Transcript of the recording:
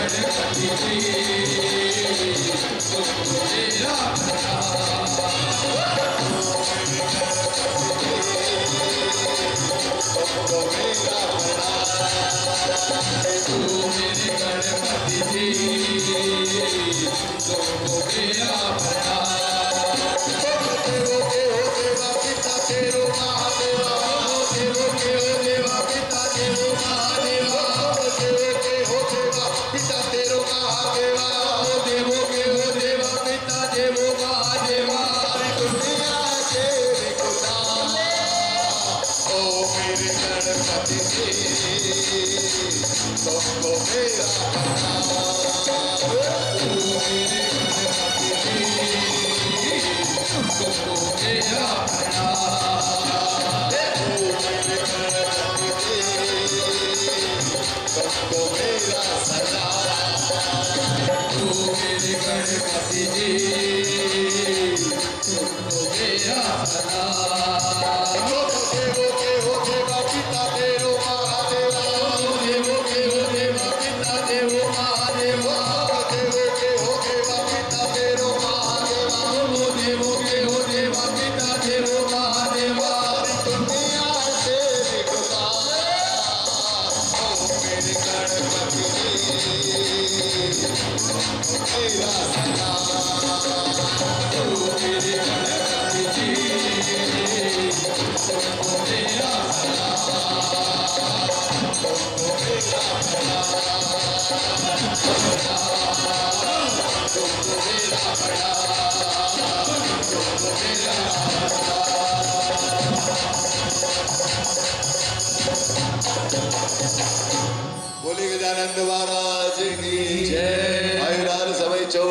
गणपति जी तुमको मेरा तू मेरे गणपति जी तुमको मेरा देवो के हो देवा पिता तेरो महादेवा देवो के हो देवा पिता तेरो महादेवा देवो के हो देवा पिता तेरो महादेवा देवो के हो देवा पिता देवो महादेवा दुनिया के खुदा ओ मेरे गणपति जी तुमको मेरा मेरे गणपति जी तुमको मेरा तुमको मेरा सदा तू मेरे गणपति जी तुमको मेरा सदा देवो के हो देवा पिता तेरो महादेवा देवो के हो देवा पिता देवो महादेवा देवो के हो देवा पिता तेरो महादेवा देवो के हो देवा पिता देवो महादेवा दुनिया से खुदा मेरे गणपति जी मेरा सदा तू मेरे गणपति जी तुमको मेरा सदा तुमको मेरा सदा तुमको मेरा बड़ा तुमको मेरा बोले गजानंद महाराज की जय। आयुरार समय चौ